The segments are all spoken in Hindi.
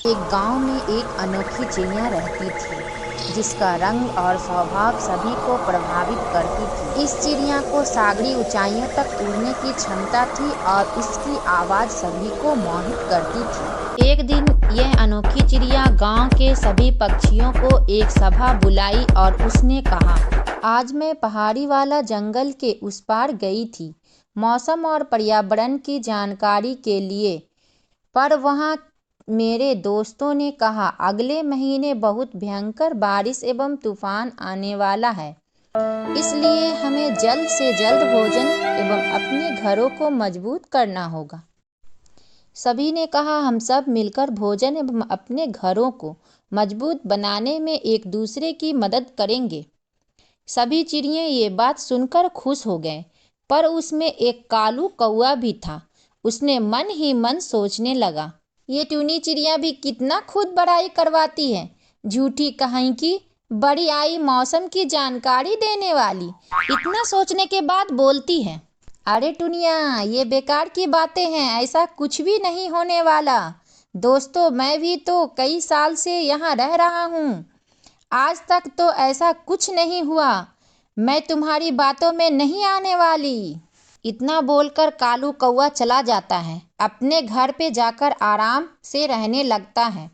एक गांव में एक अनोखी चिड़िया रहती थी जिसका रंग और स्वभाव सभी को प्रभावित करती थी। इस चिड़िया को सागरी ऊंचाइयों तक उड़ने की क्षमता थी और इसकी आवाज़ सभी को मोहित करती थी। एक दिन यह अनोखी चिड़िया गांव के सभी पक्षियों को एक सभा बुलाई और उसने कहा, आज मैं पहाड़ी वाला जंगल के उस पार गई थी मौसम और पर्यावरण की जानकारी के लिए, पर वहाँ मेरे दोस्तों ने कहा अगले महीने बहुत भयंकर बारिश एवं तूफान आने वाला है, इसलिए हमें जल्द से जल्द भोजन एवं अपने घरों को मजबूत करना होगा। सभी ने कहा हम सब मिलकर भोजन एवं अपने घरों को मजबूत बनाने में एक दूसरे की मदद करेंगे। सभी चिड़िए ये बात सुनकर खुश हो गए, पर उसमें एक कालू कौआ भी था। उसने मन ही मन सोचने लगा, ये टूनी चिड़िया भी कितना खुद बड़ाई करवाती है, झूठी कहीं की बड़ी आई मौसम की जानकारी देने वाली, इतना सोचने के बाद बोलती है, अरे टुनिया ये बेकार की बातें हैं, ऐसा कुछ भी नहीं होने वाला। दोस्तों मैं भी तो कई साल से यहाँ रह रहा हूँ, आज तक तो ऐसा कुछ नहीं हुआ, मैं तुम्हारी बातों में नहीं आने वाली। इतना बोलकर कालू कौआ चला जाता है, अपने घर पे जाकर आराम से रहने लगता है।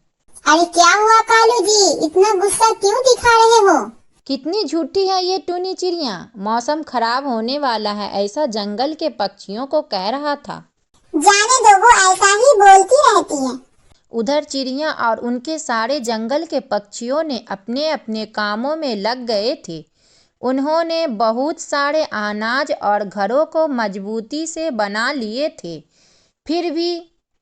अरे क्या हुआ कालू जी, इतना गुस्सा क्यों दिखा रहे हो? कितनी झूठी है ये टूनी चिड़िया, मौसम खराब होने वाला है ऐसा जंगल के पक्षियों को कह रहा था। जाने दो, वो ऐसा ही बोलती रहती है। उधर चिड़िया और उनके सारे जंगल के पक्षियों ने अपने अपने कामों में लग गए थे। उन्होंने बहुत सारे अनाज और घरों को मजबूती से बना लिए थे। फिर भी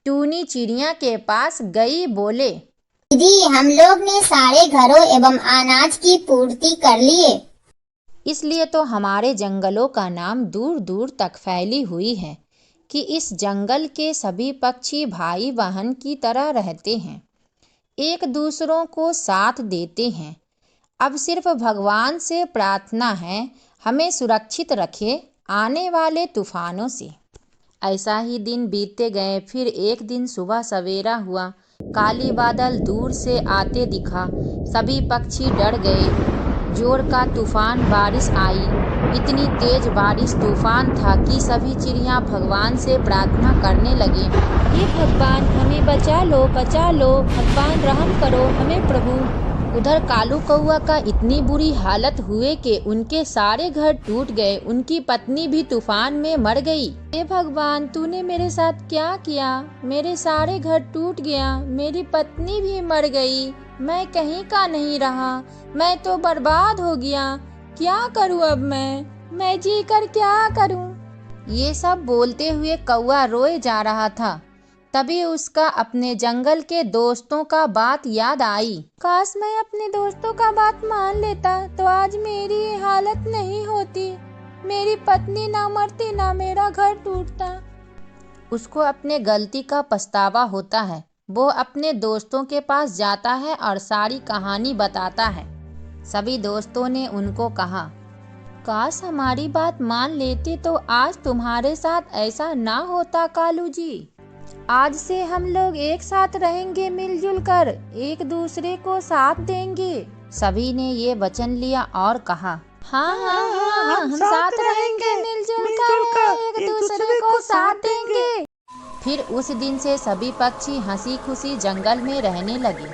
टूनी चिड़िया के पास गई, बोले, दीदी हम लोग ने सारे घरों एवं अनाज की पूर्ति कर लिए, इसलिए तो हमारे जंगलों का नाम दूर दूर तक फैली हुई है कि इस जंगल के सभी पक्षी भाई बहन की तरह रहते हैं, एक दूसरों को साथ देते हैं। अब सिर्फ भगवान से प्रार्थना है हमें सुरक्षित रखे आने वाले तूफानों से। ऐसा ही दिन बीतते गए। फिर एक दिन सुबह सवेरा हुआ, काली बादल दूर से आते दिखा, सभी पक्षी डर गए। जोर का तूफान बारिश आई, इतनी तेज बारिश तूफान था कि सभी चिड़िया भगवान से प्रार्थना करने लगे, हे भगवान हमें बचा लो, भगवान रहम करो हमें प्रभु। उधर कालू कौआ का इतनी बुरी हालत हुए कि उनके सारे घर टूट गए, उनकी पत्नी भी तूफान में मर गई। हे भगवान तूने मेरे साथ क्या किया, मेरे सारे घर टूट गया, मेरी पत्नी भी मर गई, मैं कहीं का नहीं रहा, मैं तो बर्बाद हो गया, क्या करूं अब मैं जी कर क्या करूं। ये सब बोलते हुए कौआ रोए जा रहा था। तभी उसका अपने जंगल के दोस्तों का बात याद आई। काश मैं अपने दोस्तों का बात मान लेता तो आज मेरी ये हालत नहीं होती, मेरी पत्नी ना मरती ना मेरा घर टूटता। उसको अपने गलती का पछतावा होता है। वो अपने दोस्तों के पास जाता है और सारी कहानी बताता है। सभी दोस्तों ने उनको कहा, काश हमारी बात मान लेते तो आज तुम्हारे साथ ऐसा ना होता कालू जी। आज से हम लोग एक साथ रहेंगे, मिलजुल कर एक दूसरे को साथ देंगे। सभी ने ये वचन लिया और कहा, हाँ, हम साथ रहेंगे, मिलजुल कर एक दूसरे को साथ देंगे। फिर उस दिन से सभी पक्षी हंसी खुशी जंगल में रहने लगे।